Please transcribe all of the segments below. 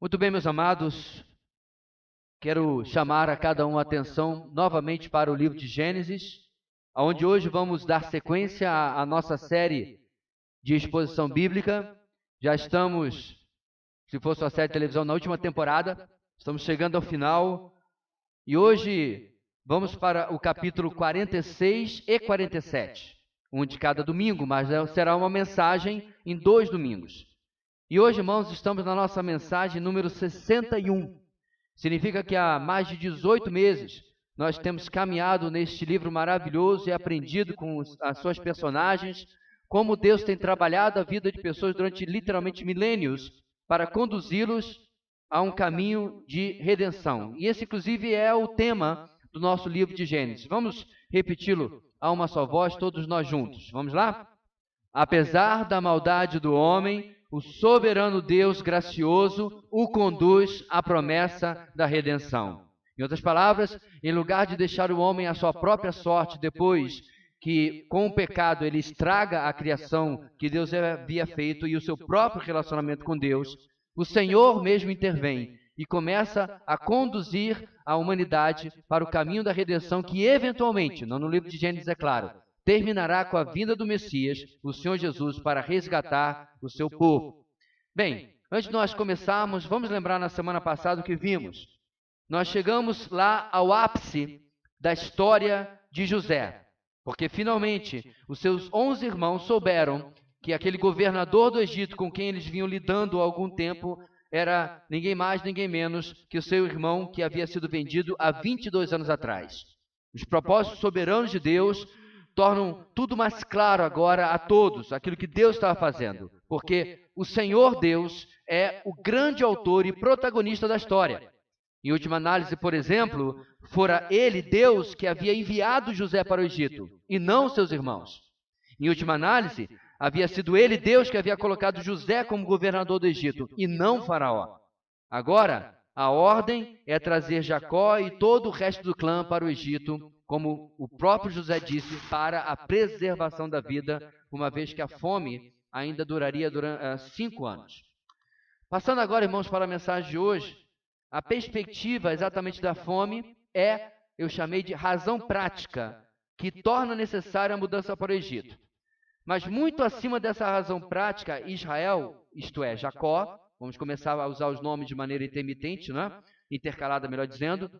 Muito bem, meus amados, quero chamar a cada um a atenção novamente para o livro de Gênesis, onde hoje vamos dar sequência à nossa série de exposição bíblica. Já estamos, se fosse uma série de televisão, na última temporada, estamos chegando ao final, e hoje vamos para o capítulo 46 e 47, um de cada domingo, mas será uma mensagem em 2 domingos. E hoje, irmãos, estamos na nossa mensagem número 61. Significa que há mais de 18 meses nós temos caminhado neste livro maravilhoso e aprendido com as suas personagens, como Deus tem trabalhado a vida de pessoas durante literalmente milênios para conduzi-los a um caminho de redenção. E esse, inclusive, é o tema do nosso livro de Gênesis. Vamos repeti-lo a uma só voz, todos nós juntos. Vamos lá? Apesar da maldade do homem, o soberano Deus gracioso o conduz à promessa da redenção. Em outras palavras, em lugar de deixar o homem à sua própria sorte depois que, com o pecado, ele estraga a criação que Deus havia feito e o seu próprio relacionamento com Deus, o Senhor mesmo intervém e começa a conduzir a humanidade para o caminho da redenção que, eventualmente, não no livro de Gênesis, é claro, terminará com a vinda do Messias, o Senhor Jesus, para resgatar o seu povo. Bem, antes de nós começarmos, vamos lembrar na semana passada o que vimos. Nós chegamos lá ao ápice da história de José, porque finalmente os seus 11 irmãos souberam que aquele governador do Egito com quem eles vinham lidando há algum tempo era ninguém mais, ninguém menos que o seu irmão que havia sido vendido há 22 anos atrás. Os propósitos soberanos de Deus tornam tudo mais claro agora a todos, aquilo que Deus estava fazendo, porque o Senhor Deus é o grande autor e protagonista da história. Em última análise, por exemplo, fora ele, Deus, que havia enviado José para o Egito, e não seus irmãos. Em última análise, havia sido ele, Deus, que havia colocado José como governador do Egito, e não Faraó. Agora, a ordem é trazer Jacó e todo o resto do clã para o Egito, como o próprio José disse, para a preservação da vida, uma vez que a fome ainda duraria 5 anos. Passando agora, irmãos, para a mensagem de hoje, a perspectiva exatamente da fome é, eu chamei de razão prática, que torna necessária a mudança para o Egito. Mas muito acima dessa razão prática, Israel, isto é, Jacó, vamos começar a usar os nomes de maneira intermitente, né? Intercalada, melhor dizendo,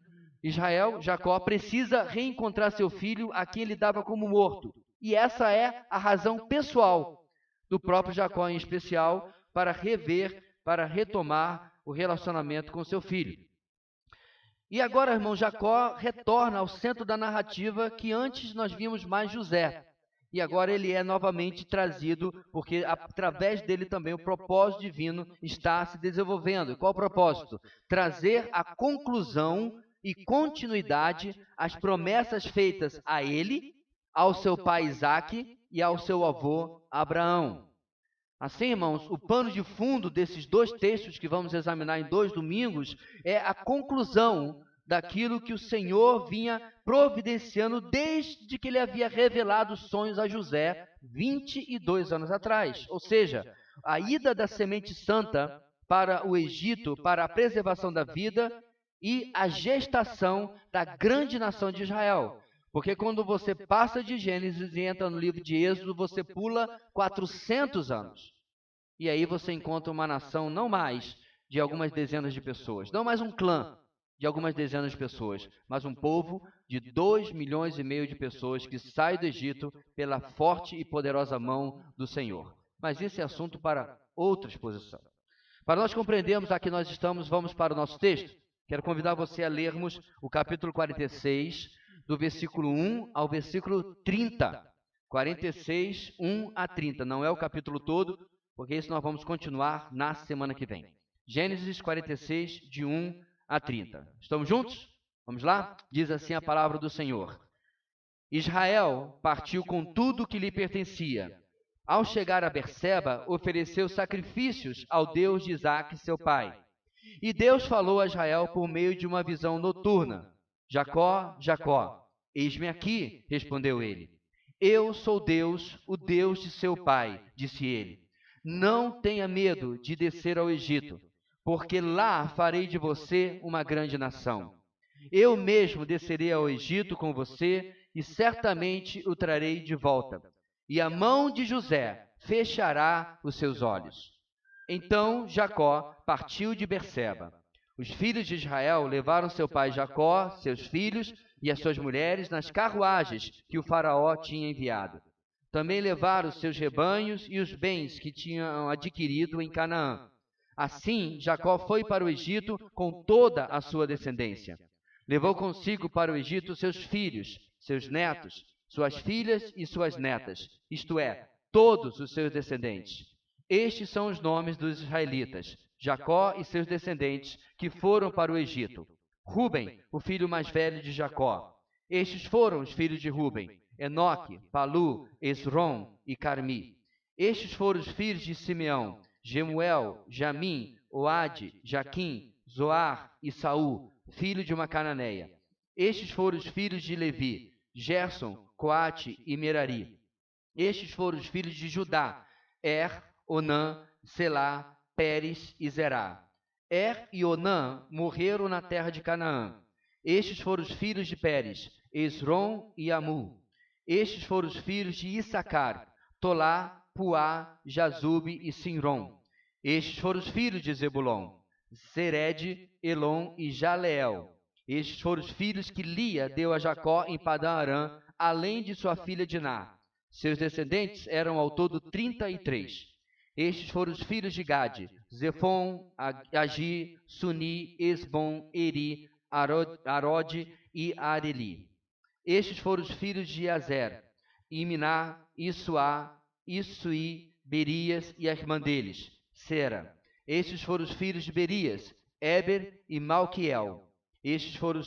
Israel, Jacó, precisa reencontrar seu filho a quem ele dava como morto. E essa é a razão pessoal do próprio Jacó, em especial, para rever, para retomar o relacionamento com seu filho. E agora, irmão, Jacó retorna ao centro da narrativa que antes nós vimos mais José. E agora ele é novamente trazido, porque através dele também o propósito divino está se desenvolvendo. E qual o propósito? Trazer a conclusão e continuidade às promessas feitas a ele, ao seu pai Isaque e ao seu avô Abraão. Assim, irmãos, o pano de fundo desses 2 textos que vamos examinar em 2 domingos é a conclusão daquilo que o Senhor vinha providenciando desde que ele havia revelado sonhos a José 22 anos atrás. Ou seja, a ida da semente santa para o Egito, para a preservação da vida e a gestação da grande nação de Israel. Porque quando você passa de Gênesis e entra no livro de Êxodo, você pula 400 anos. E aí você encontra uma nação não mais de algumas dezenas de pessoas, não mais um clã de algumas dezenas de pessoas, mas um povo de 2,5 milhões de pessoas que sai do Egito pela forte e poderosa mão do Senhor. Mas esse é assunto para outra exposição. Para nós compreendermos a que nós estamos, vamos para o nosso texto. Quero convidar você a lermos o capítulo 46, do versículo 1 ao versículo 30. 46, 1 a 30. Não é o capítulo todo, porque isso nós vamos continuar na semana que vem. Gênesis 46, de 1 a 30. Estamos juntos? Vamos lá? Diz assim a palavra do Senhor. Israel partiu com tudo que lhe pertencia. Ao chegar a Berseba, ofereceu sacrifícios ao Deus de Isaque, seu pai. E Deus falou a Israel por meio de uma visão noturna. Jacó, Jacó. Eis-me aqui, respondeu ele. Eu sou Deus, o Deus de seu pai, disse ele. Não tenha medo de descer ao Egito, porque lá farei de você uma grande nação. Eu mesmo descerei ao Egito com você, e certamente o trarei de volta. E a mão de José fechará os seus olhos. Então Jacó partiu de Berseba. Os filhos de Israel levaram seu pai Jacó, seus filhos e as suas mulheres nas carruagens que o faraó tinha enviado. Também levaram seus rebanhos e os bens que tinham adquirido em Canaã. Assim, Jacó foi para o Egito com toda a sua descendência. Levou consigo para o Egito seus filhos, seus netos, suas filhas e suas netas, isto é, todos os seus descendentes. Estes são os nomes dos israelitas, Jacó e seus descendentes, que foram para o Egito. Ruben, o filho mais velho de Jacó. Estes foram os filhos de Ruben: Enoque, Palu, Esrom e Carmi. Estes foram os filhos de Simeão: Jemuel, Jamim, Oade, Jaquim, Zoar e Saul, filho de uma cananeia. Estes foram os filhos de Levi: Gerson, Coate e Merari. Estes foram os filhos de Judá: Onã, Selá, Pérez e Zerá. E Onã morreram na terra de Canaã. Estes foram os filhos de Pérez: Esrom e Amu. Estes foram os filhos de Issacar: Tolá, Puá, Jazube e Sinrom. Estes foram os filhos de Zebulon: Sered, Elon e Jaleel. Estes foram os filhos que Lia deu a Jacó em Padã Arã, além de sua filha Diná. Seus descendentes eram ao todo 33. Estes foram os filhos de Gade: Zefon, Agi, Suni, Esbom, Eri, Arode e Areli. Estes foram os filhos de Azer: Iminá, Issuá, Issuí, Berias e a irmã deles, Sera. Estes foram os filhos de Berias: Éber e Malquiel. Estes foram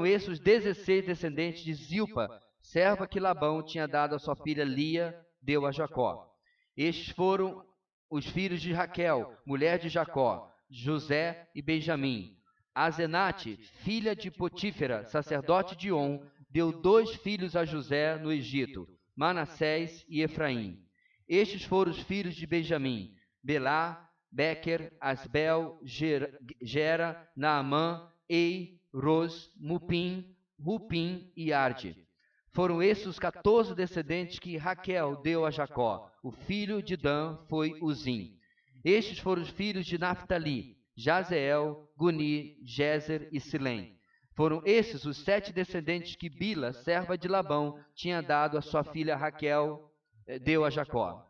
esses os 16 descendentes de Zilpa, serva que Labão tinha dado a sua filha Lia, deu a Jacó. Estes foram os filhos de Raquel, mulher de Jacó: José e Benjamim. Azenate, filha de Potífera, sacerdote de On, deu 2 filhos a José no Egito: Manassés e Efraim. Estes foram os filhos de Benjamim: Belá, Bequer, Asbel, Gera, Naamã, Ei, Ros, Mupim, Rupim e Arde. Foram esses os 14 descendentes que Raquel deu a Jacó. O filho de Dan foi Uzim. Estes foram os filhos de Naphtali: Jazeel, Guni, Jezer e Silém. Foram esses os 7 descendentes que Bila, serva de Labão, tinha dado a sua filha Raquel, deu a Jacó.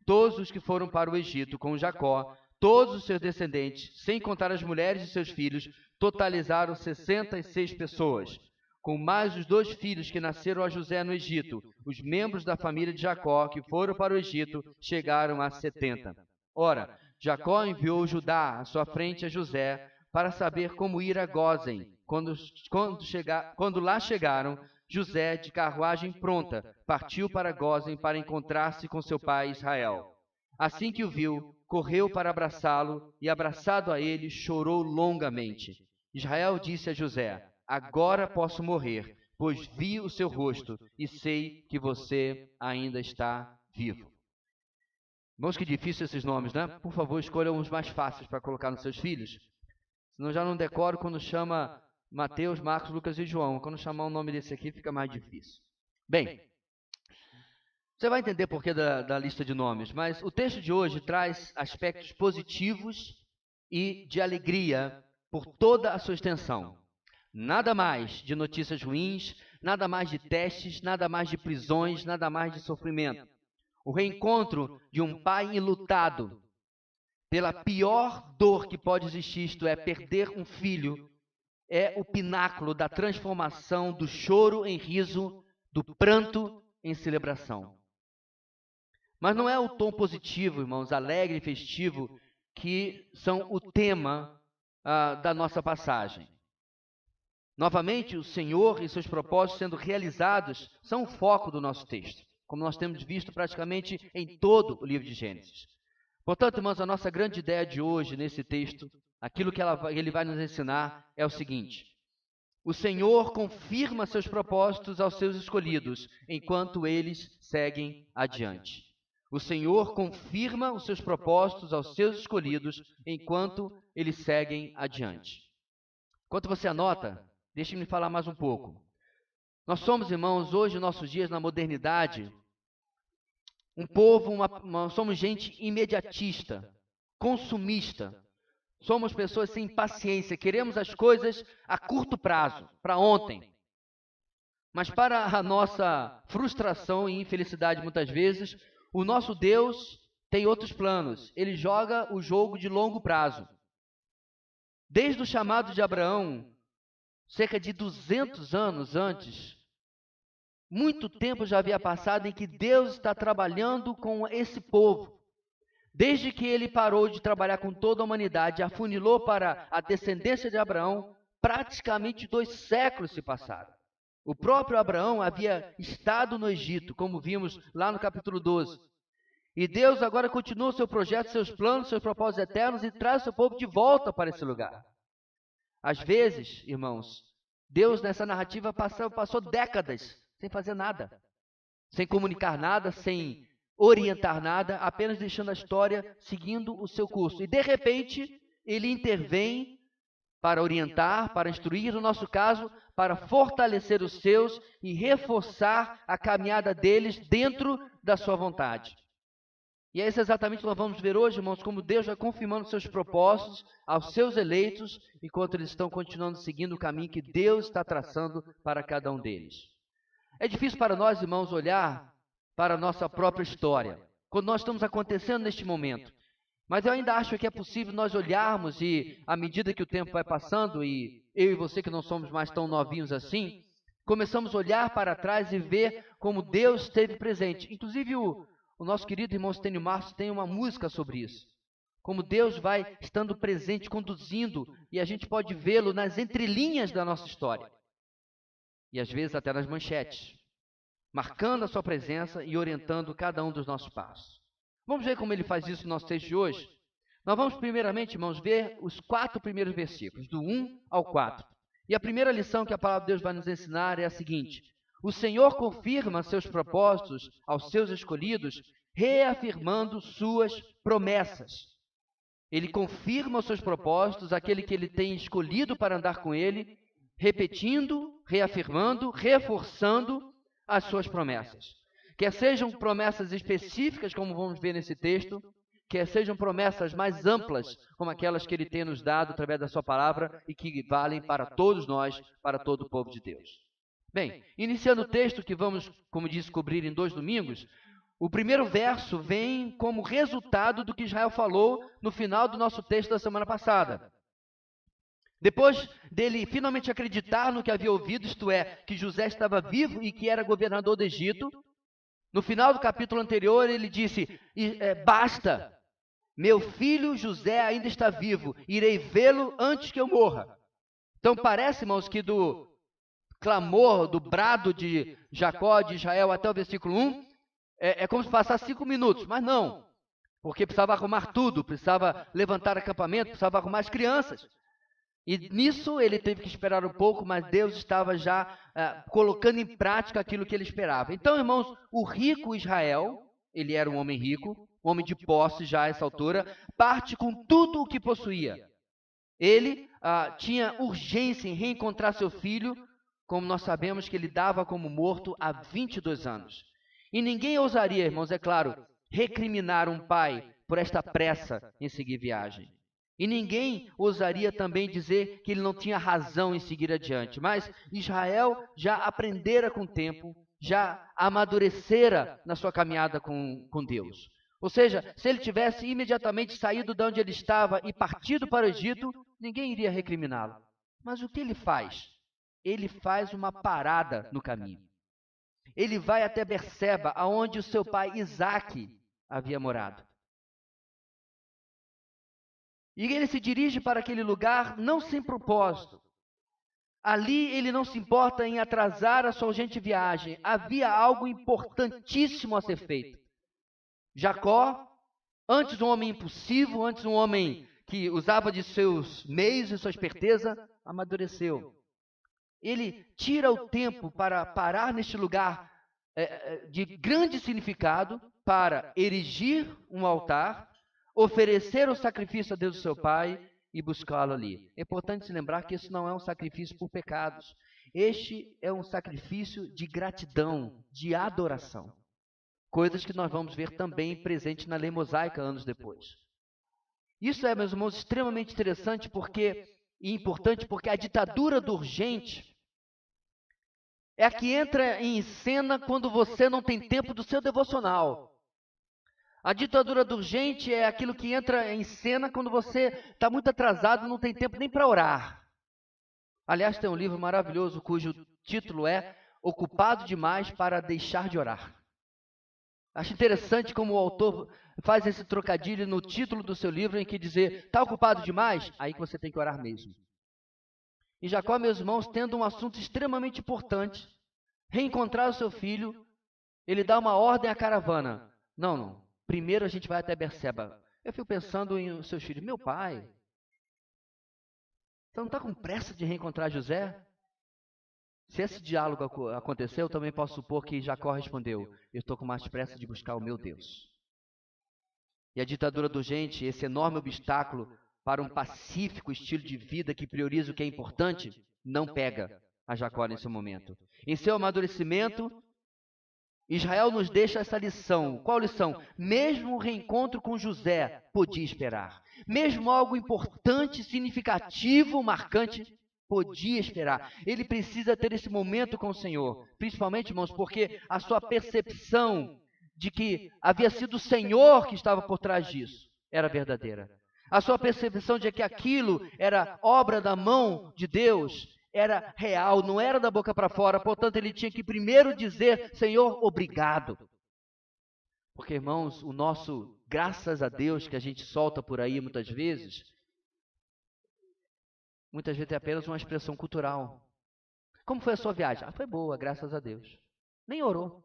Todos os que foram para o Egito com Jacó, todos os seus descendentes, sem contar as mulheres de seus filhos, totalizaram 66 pessoas. Com mais os 2 filhos que nasceram a José no Egito, os membros da família de Jacó que foram para o Egito chegaram a 70. Ora, Jacó enviou Judá à sua frente a José para saber como ir a Gósen. Quando lá chegaram, José, de carruagem pronta, partiu para Gósen para encontrar-se com seu pai Israel. Assim que o viu, correu para abraçá-lo e, abraçado a ele, chorou longamente. Israel disse a José: Agora posso morrer, pois vi o seu rosto e sei que você ainda está vivo. Irmãos, que difícil esses nomes, né? Por favor, escolham os mais fáceis para colocar nos seus filhos. Senão já não decoro quando chama Mateus, Marcos, Lucas e João. Quando chamar o nome desse aqui, fica mais difícil. Bem, você vai entender por que da lista de nomes, mas o texto de hoje traz aspectos positivos e de alegria por toda a sua extensão. Nada mais de notícias ruins, nada mais de testes, nada mais de prisões, nada mais de sofrimento. O reencontro de um pai enlutado pela pior dor que pode existir, isto é, perder um filho, é o pináculo da transformação do choro em riso, do pranto em celebração. Mas não é o tom positivo, irmãos, alegre e festivo, que são o tema da nossa passagem. Novamente, o Senhor e seus propósitos sendo realizados são o foco do nosso texto, como nós temos visto praticamente em todo o livro de Gênesis. Portanto, irmãos, a nossa grande ideia de hoje nesse texto, aquilo que ele vai nos ensinar é o seguinte: o Senhor confirma seus propósitos aos seus escolhidos, enquanto eles seguem adiante. O Senhor confirma os seus propósitos aos seus escolhidos enquanto eles seguem adiante. Enquanto você anota, deixe-me falar mais um pouco. Nós somos, irmãos, hoje, nossos dias, na modernidade, um povo, somos gente imediatista, consumista. Somos pessoas sem paciência, queremos as coisas a curto prazo, para ontem. Mas para a nossa frustração e infelicidade, muitas vezes, o nosso Deus tem outros planos. Ele joga o jogo de longo prazo. Desde o chamado de Abraão, cerca de 200 anos antes, muito tempo já havia passado em que Deus está trabalhando com esse povo. Desde que ele parou de trabalhar com toda a humanidade, afunilou para a descendência de Abraão, praticamente 2 séculos se passaram. O próprio Abraão havia estado no Egito, como vimos lá no capítulo 12. E Deus agora continua o seu projeto, seus planos, seus propósitos eternos e traz o seu povo de volta para esse lugar. Às vezes, irmãos, Deus nessa narrativa passou décadas sem fazer nada, sem comunicar nada, sem orientar nada, apenas deixando a história seguindo o seu curso. E de repente, ele intervém para orientar, para instruir, no nosso caso, para fortalecer os seus e reforçar a caminhada deles dentro da sua vontade. E é isso exatamente que nós vamos ver hoje, irmãos, como Deus vai confirmando seus propósitos aos seus eleitos, enquanto eles estão continuando seguindo o caminho que Deus está traçando para cada um deles. É difícil para nós, irmãos, olhar para a nossa própria história, quando nós estamos acontecendo neste momento. Mas eu ainda acho que é possível nós olharmos e, à medida que o tempo vai passando, e eu e você que não somos mais tão novinhos assim, começamos a olhar para trás e ver como Deus esteve presente. Inclusive o nosso querido irmão Stênio Março tem uma música sobre isso. Como Deus vai estando presente, conduzindo, e a gente pode vê-lo nas entrelinhas da nossa história. E às vezes até nas manchetes, marcando a sua presença e orientando cada um dos nossos passos. Vamos ver como ele faz isso no nosso texto de hoje? Nós vamos primeiramente, irmãos, ver os 4 primeiros versículos, do 1 ao 4. E a primeira lição que a palavra de Deus vai nos ensinar é a seguinte: o Senhor confirma seus propósitos aos seus escolhidos, reafirmando suas promessas. Ele confirma os seus propósitos, aquele que ele tem escolhido para andar com ele, repetindo, reafirmando, reforçando as suas promessas. Quer sejam promessas específicas, como vamos ver nesse texto, quer sejam promessas mais amplas, como aquelas que ele tem nos dado através da sua palavra e que valem para todos nós, para todo o povo de Deus. Bem, iniciando o texto que vamos, como disse, cobrir em 2 domingos, o primeiro verso vem como resultado do que Israel falou no final do nosso texto da semana passada. Depois dele finalmente acreditar no que havia ouvido, isto é, que José estava vivo e que era governador do Egito, no final do capítulo anterior ele disse, basta, meu filho José ainda está vivo, irei vê-lo antes que eu morra. Então parece, irmãos, que do clamor, do brado de Jacó, de Israel, até o versículo 1, é como se passasse 5 minutos, mas não, porque precisava arrumar tudo, precisava levantar acampamento, precisava arrumar as crianças. E nisso ele teve que esperar um pouco, mas Deus estava já colocando em prática aquilo que ele esperava. Então, irmãos, o rico Israel, ele era um homem rico, um homem de posse já a essa altura, parte com tudo o que possuía. Ele tinha urgência em reencontrar seu filho, como nós sabemos que ele dava como morto há 22 anos. E ninguém ousaria, irmãos, é claro, recriminar um pai por esta pressa em seguir viagem. E ninguém ousaria também dizer que ele não tinha razão em seguir adiante. Mas Israel já aprendera com o tempo, já amadurecera na sua caminhada com Deus. Ou seja, se ele tivesse imediatamente saído de onde ele estava e partido para o Egito, ninguém iria recriminá-lo. Mas o que ele faz? Ele faz uma parada no caminho. Ele vai até Berseba, aonde o seu pai Isaque havia morado. E ele se dirige para aquele lugar não sem propósito. Ali ele não se importa em atrasar a sua urgente viagem. Havia algo importantíssimo a ser feito. Jacó, antes um homem impulsivo, antes um homem que usava de seus meios e sua esperteza, amadureceu. Ele tira o tempo para parar neste lugar de grande significado, para erigir um altar, oferecer o sacrifício a Deus do seu pai e buscá-lo ali. É importante se lembrar que isso não é um sacrifício por pecados. Este é um sacrifício de gratidão, de adoração. Coisas que nós vamos ver também presente na lei mosaica anos depois. Isso é, meus irmãos, extremamente interessante e importante porque a ditadura do urgente é a que entra em cena quando você não tem tempo do seu devocional. A ditadura do urgente é aquilo que entra em cena quando você está muito atrasado e não tem tempo nem para orar. Aliás, tem um livro maravilhoso cujo título é Ocupado Demais para Deixar de Orar. Acho interessante como o autor faz esse trocadilho no título do seu livro em que dizer, está ocupado demais? Aí que você tem que orar mesmo. E Jacó, meus irmãos, tendo um assunto extremamente importante, reencontrar o seu filho, ele dá uma ordem à caravana. Não. Primeiro a gente vai até Berseba. Eu fico pensando em seus filhos. Meu pai, você não está com pressa de reencontrar José? Se esse diálogo aconteceu, eu também posso supor que Jacó respondeu, eu estou com mais pressa de buscar o meu Deus. E a ditadura do urgente, esse enorme obstáculo para um pacífico estilo de vida que prioriza o que é importante, não pega a Jacó nesse momento. Em seu amadurecimento, Israel nos deixa essa lição. Qual lição? Mesmo o reencontro com José podia esperar. Mesmo algo importante, significativo, marcante, podia esperar. Ele precisa ter esse momento com o Senhor. Principalmente, irmãos, porque a sua percepção de que havia sido o Senhor que estava por trás disso era verdadeira. A sua percepção de que aquilo era obra da mão de Deus era real, não era da boca para fora. Portanto, ele tinha que primeiro dizer, Senhor, obrigado. Porque, irmãos, o nosso graças a Deus que a gente solta por aí muitas vezes é apenas uma expressão cultural. Como foi a sua viagem? Foi boa, graças a Deus. Nem orou.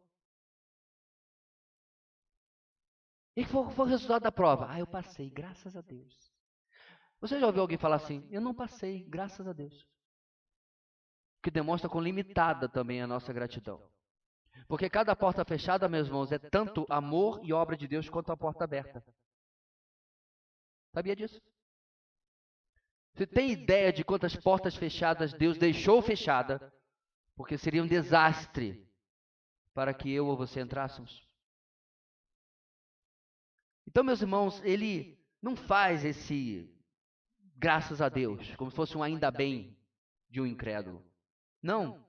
E qual foi o resultado da prova? Eu passei, graças a Deus. Você já ouviu alguém falar assim? Eu não passei, graças a Deus. Que demonstra com limitada também a nossa gratidão. Porque cada porta fechada, meus irmãos, é tanto amor e obra de Deus quanto a porta aberta. Sabia disso? Você tem ideia de quantas portas fechadas Deus deixou fechada? Porque seria um desastre para que eu ou você entrássemos. Então, meus irmãos, ele não faz esse graças a Deus, como se fosse um ainda bem de um incrédulo. Não.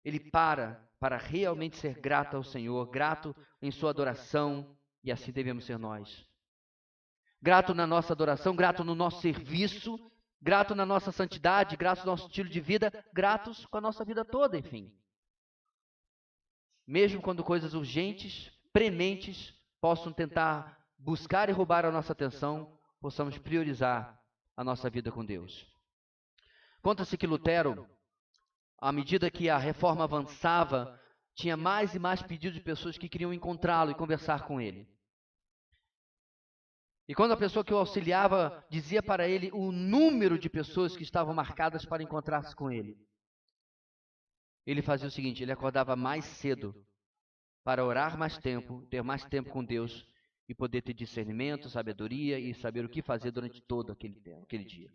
Ele para realmente ser grato ao Senhor, grato em sua adoração, e assim devemos ser nós. Grato na nossa adoração, grato no nosso serviço, grato na nossa santidade, grato no nosso estilo de vida, gratos com a nossa vida toda, enfim. Mesmo quando coisas urgentes, prementes, possam tentar buscar e roubar a nossa atenção, possamos priorizar a nossa vida com Deus. Conta-se que Lutero, à medida que a reforma avançava, tinha mais e mais pedidos de pessoas que queriam encontrá-lo e conversar com ele. E quando a pessoa que o auxiliava dizia para ele o número de pessoas que estavam marcadas para encontrar-se com ele, ele fazia o seguinte, ele acordava mais cedo para orar mais tempo, ter mais tempo com Deus e poder ter discernimento, sabedoria e saber o que fazer durante todo aquele dia.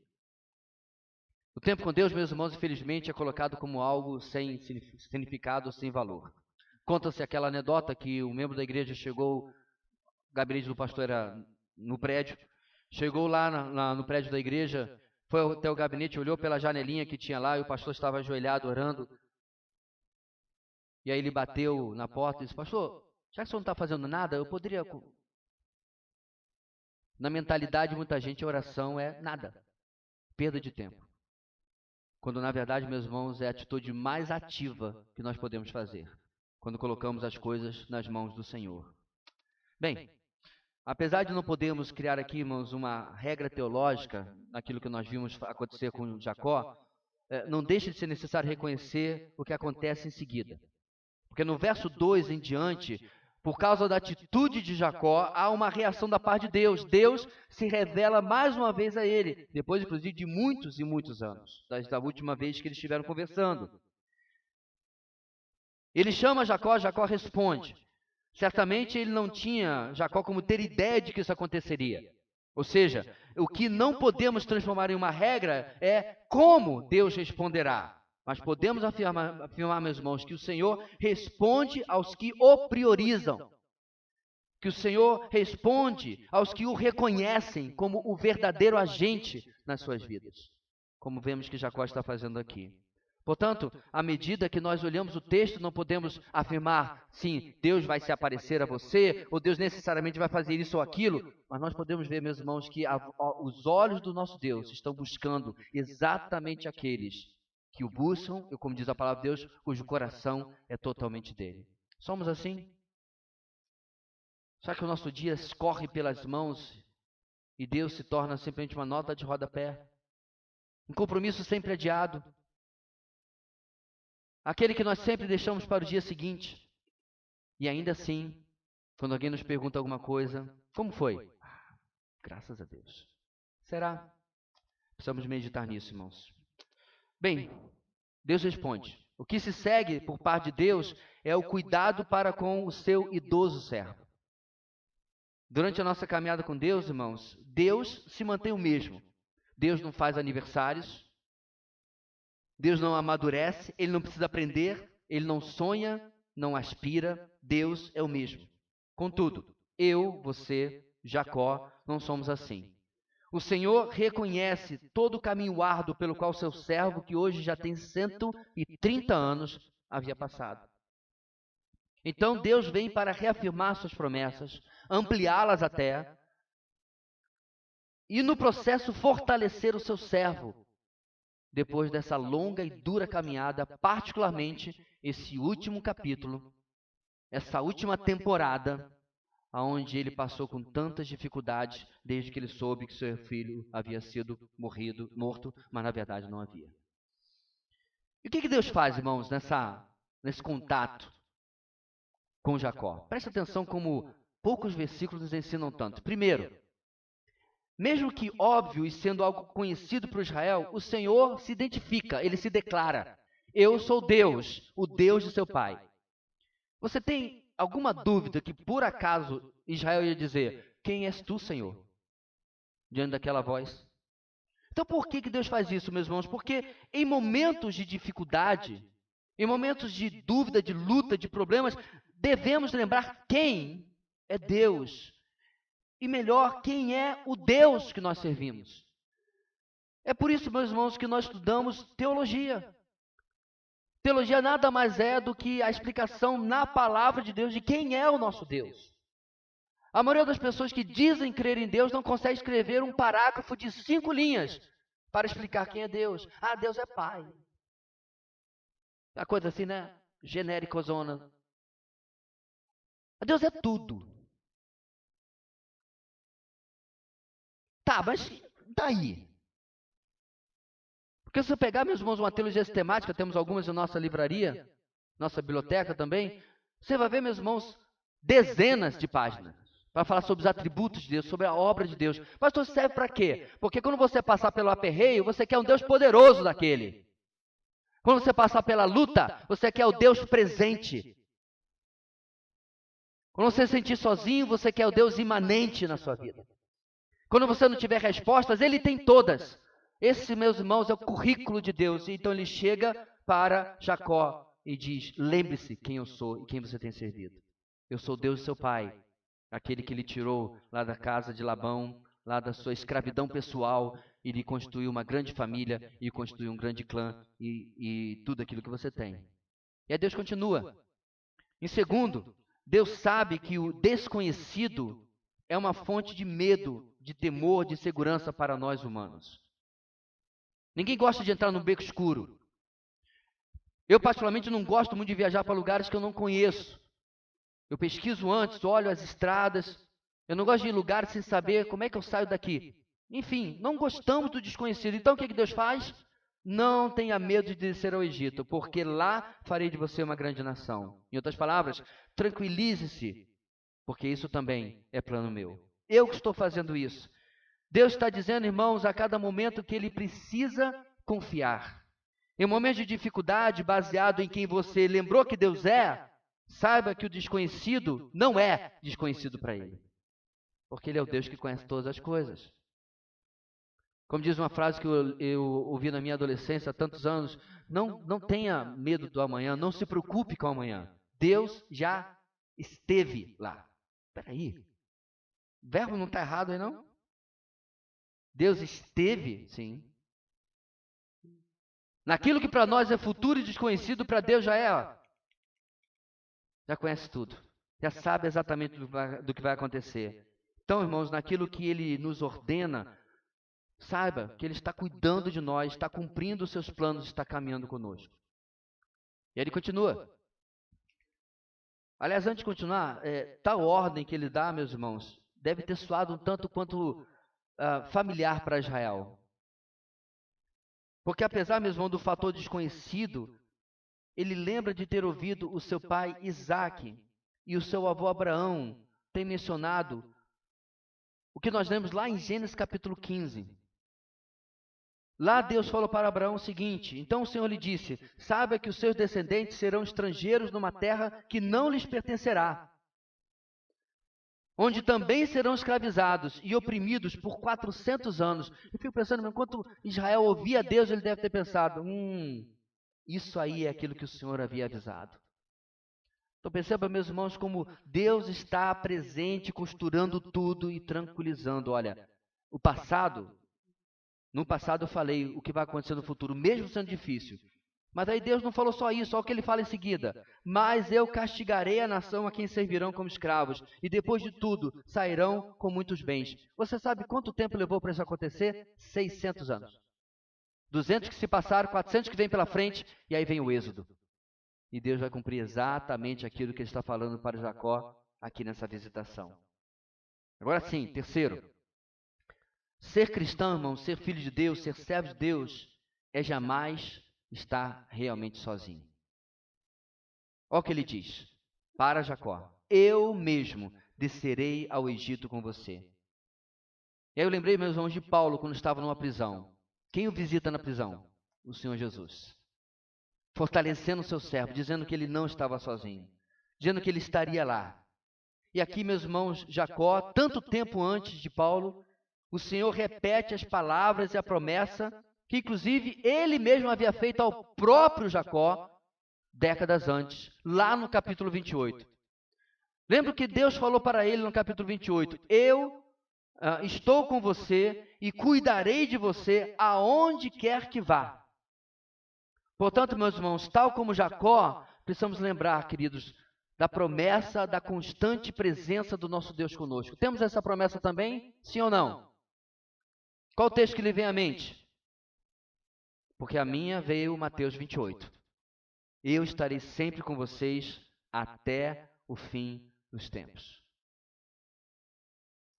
O tempo com Deus, meus irmãos, infelizmente é colocado como algo sem significado, sem valor. Conta-se aquela anedota que um membro da igreja chegou, o gabinete do pastor era no prédio, chegou lá no prédio da igreja, foi até o gabinete, olhou pela janelinha que tinha lá e o pastor estava ajoelhado orando. E aí ele bateu na porta e disse, pastor, já que o senhor não está fazendo nada, eu poderia... Na mentalidade de muita gente, a oração é nada, perda de tempo. Quando, na verdade, meus irmãos, é a atitude mais ativa que nós podemos fazer, quando colocamos as coisas nas mãos do Senhor. Bem, apesar de não podermos criar aqui, irmãos, uma regra teológica, naquilo que nós vimos acontecer com Jacó, não deixa de ser necessário reconhecer o que acontece em seguida. Porque no verso 2 em diante, por causa da atitude de Jacó, há uma reação da parte de Deus. Deus se revela mais uma vez a ele, depois inclusive de muitos e muitos anos, da última vez que eles estiveram conversando. Ele chama Jacó, Jacó responde. Certamente ele não tinha, Jacó, como ter ideia de que isso aconteceria. Ou seja, o que não podemos transformar em uma regra é como Deus responderá. Mas podemos afirmar, meus irmãos, que o Senhor responde aos que o priorizam. Que o Senhor responde aos que o reconhecem como o verdadeiro agente nas suas vidas. Como vemos que Jacó está fazendo aqui. Portanto, à medida que nós olhamos o texto, não podemos afirmar, sim, Deus vai se aparecer a você, ou Deus necessariamente vai fazer isso ou aquilo, mas nós podemos ver, meus irmãos, que os olhos do nosso Deus estão buscando exatamente aqueles que o buscam, e como diz a palavra de Deus, cujo coração é totalmente dele. Somos assim? Será que o nosso dia escorre pelas mãos e Deus se torna simplesmente uma nota de rodapé? Um compromisso sempre adiado? Aquele que nós sempre deixamos para o dia seguinte. E ainda assim, quando alguém nos pergunta alguma coisa, como foi? Graças a Deus. Será? Precisamos meditar nisso, irmãos. Bem, Deus responde. O que se segue por parte de Deus é o cuidado para com o seu idoso servo. Durante a nossa caminhada com Deus, irmãos, Deus se mantém o mesmo. Deus não faz aniversários. Deus não amadurece, Ele não precisa aprender, Ele não sonha, não aspira, Deus é o mesmo. Contudo, eu, você, Jacó, não somos assim. O Senhor reconhece todo o caminho árduo pelo qual seu servo, que hoje já tem 130 anos, havia passado. Então Deus vem para reafirmar suas promessas, ampliá-las até, e no processo fortalecer o seu servo, depois dessa longa e dura caminhada, particularmente esse último capítulo, essa última temporada, onde ele passou com tantas dificuldades, desde que ele soube que seu filho havia sido morto, mas na verdade não havia. E o que Deus faz, irmãos, nesse contato com Jacó? Preste atenção como poucos versículos nos ensinam tanto. Primeiro, mesmo que óbvio e sendo algo conhecido para Israel, o Senhor se identifica, ele se declara: eu sou Deus, o Deus de seu pai. Você tem alguma dúvida que por acaso Israel ia dizer: quem és tu, Senhor? Diante daquela voz. Então por que Deus faz isso, meus irmãos? Porque em momentos de dificuldade, em momentos de dúvida, de luta, de problemas, devemos lembrar quem é Deus. E melhor, quem é o Deus que nós servimos. É por isso, meus irmãos, que nós estudamos teologia. Teologia nada mais é do que a explicação na palavra de Deus de quem é o nosso Deus. A maioria das pessoas que dizem crer em Deus não consegue escrever um parágrafo de 5 linhas para explicar quem é Deus. Ah, Deus é Pai. A coisa assim, né? Genéricozona. Deus é tudo. Tá, mas daí? Porque se eu pegar, meus irmãos, uma teologia sistemática, temos algumas em nossa livraria, nossa biblioteca também, você vai ver, meus irmãos, dezenas de páginas para falar sobre os atributos de Deus, sobre a obra de Deus. Pastor, serve para quê? Porque quando você passar pelo aperreio, você quer um Deus poderoso daquele. Quando você passar pela luta, você quer o Deus presente. Quando você se sentir sozinho, você quer o Deus imanente na sua vida. Quando você não tiver respostas, Ele tem todas. Esse, meus irmãos, é o currículo de Deus. Então ele chega para Jacó e diz: lembre-se quem eu sou e quem você tem servido. Eu sou Deus seu pai, aquele que lhe tirou lá da casa de Labão, lá da sua escravidão pessoal, e lhe construiu uma grande família, e construiu um grande clã, e tudo aquilo que você tem. E aí Deus continua. Em segundo, Deus sabe que o desconhecido é uma fonte de medo, de temor, de insegurança para nós humanos. Ninguém gosta de entrar no beco escuro. Eu, particularmente, não gosto muito de viajar para lugares que eu não conheço. Eu pesquiso antes, olho as estradas. Eu não gosto de ir em lugares sem saber como é que eu saio daqui. Enfim, não gostamos do desconhecido. Então, o que Deus faz? Não tenha medo de descer ao Egito, porque lá farei de você uma grande nação. Em outras palavras, tranquilize-se, porque isso também é plano meu. Eu que estou fazendo isso. Deus está dizendo, irmãos, a cada momento que Ele precisa confiar. Em momentos de dificuldade, baseado em quem você lembrou que Deus é, saiba que o desconhecido não é desconhecido para ele, porque ele é o Deus que conhece todas as coisas. Como diz uma frase que eu ouvi na minha adolescência há tantos anos, não tenha medo do amanhã, não se preocupe com o amanhã. Deus já esteve lá. Espera aí, o verbo não está errado aí não? Deus esteve, sim. Naquilo que para nós é futuro e desconhecido, para Deus já é, ó. Já conhece tudo. Já sabe exatamente do que vai acontecer. Então, irmãos, naquilo que Ele nos ordena, saiba que Ele está cuidando de nós, está cumprindo os seus planos, está caminhando conosco. E ele continua. Aliás, antes de continuar, tal ordem que Ele dá, meus irmãos, deve ter soado um tanto quanto familiar para Israel. Porque apesar, meu irmão, do fator desconhecido, ele lembra de ter ouvido o seu pai Isaque e o seu avô Abraão tem mencionado o que nós lemos lá em Gênesis capítulo 15. Lá Deus falou para Abraão o seguinte: então o Senhor lhe disse, saiba que os seus descendentes serão estrangeiros numa terra que não lhes pertencerá, onde também serão escravizados e oprimidos por 400 anos. Eu fico pensando, enquanto Israel ouvia Deus, ele deve ter pensado, isso aí é aquilo que o Senhor havia avisado. Então perceba, meus irmãos, como Deus está presente, costurando tudo e tranquilizando. Olha, no passado eu falei o que vai acontecer no futuro, mesmo sendo difícil. Mas aí Deus não falou só isso, olha o que ele fala em seguida. Mas eu castigarei a nação a quem servirão como escravos, e depois de tudo sairão com muitos bens. Você sabe quanto tempo levou para isso acontecer? 600 anos. 200 que se passaram, 400 que vem pela frente, e aí vem o êxodo. E Deus vai cumprir exatamente aquilo que Ele está falando para Jacó aqui nessa visitação. Agora sim, terceiro. Ser cristão, irmão, ser filho de Deus, ser servo de Deus, é jamais estar realmente sozinho. Olha o que ele diz para Jacó: eu mesmo descerei ao Egito com você. E aí eu lembrei, meus irmãos, de Paulo quando estava numa prisão. Quem o visita na prisão? O Senhor Jesus. Fortalecendo o seu servo, dizendo que ele não estava sozinho, dizendo que ele estaria lá. E aqui, meus irmãos, Jacó, tanto tempo antes de Paulo, o Senhor repete as palavras e a promessa que, inclusive, ele mesmo havia feito ao próprio Jacó, décadas antes, lá no capítulo 28. Lembra que Deus falou para ele no capítulo 28, eu estou com você e cuidarei de você aonde quer que vá. Portanto, meus irmãos, tal como Jacó, precisamos lembrar, queridos, da promessa da constante presença do nosso Deus conosco. Temos essa promessa também? Sim ou não? Qual o texto que lhe vem à mente? Porque a minha veio Mateus 28. Eu estarei sempre com vocês até o fim dos tempos.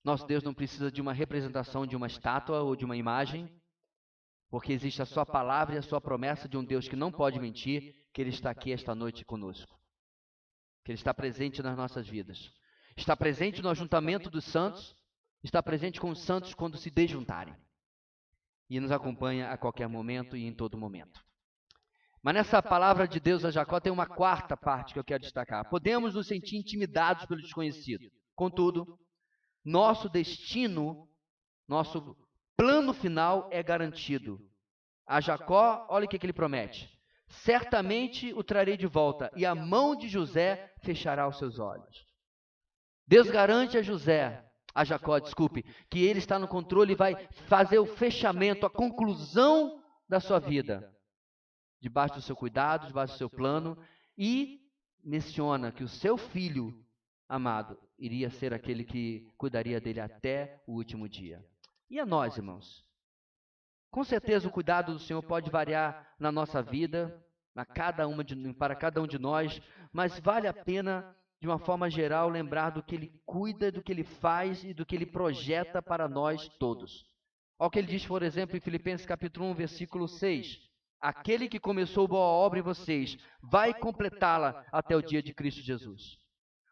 Nosso Deus não precisa de uma representação de uma estátua ou de uma imagem, porque existe a sua palavra e a sua promessa de um Deus que não pode mentir, que Ele está aqui esta noite conosco. Que Ele está presente nas nossas vidas. Está presente no ajuntamento dos santos, está presente com os santos quando se desjuntarem. E nos acompanha a qualquer momento e em todo momento. Mas nessa palavra de Deus a Jacó tem uma quarta parte que eu quero destacar. Podemos nos sentir intimidados pelo desconhecido. Contudo, nosso destino, nosso plano final é garantido. A Jacó, olha o que ele promete. Certamente o trarei de volta, e a mão de José fechará os seus olhos. Deus garante a Jacó, que ele está no controle e vai fazer o fechamento, a conclusão da sua vida. Debaixo do seu cuidado, debaixo do seu plano, e menciona que o seu filho amado iria ser aquele que cuidaria dele até o último dia. E a nós, irmãos? Com certeza o cuidado do Senhor pode variar na nossa vida, para cada um de nós, mas vale a pena, de uma forma geral, lembrar do que Ele cuida, do que Ele faz e do que Ele projeta para nós todos. Olha o que Ele diz, por exemplo, em Filipenses capítulo 1, versículo 6. Aquele que começou boa obra em vocês vai completá-la até o dia de Cristo Jesus.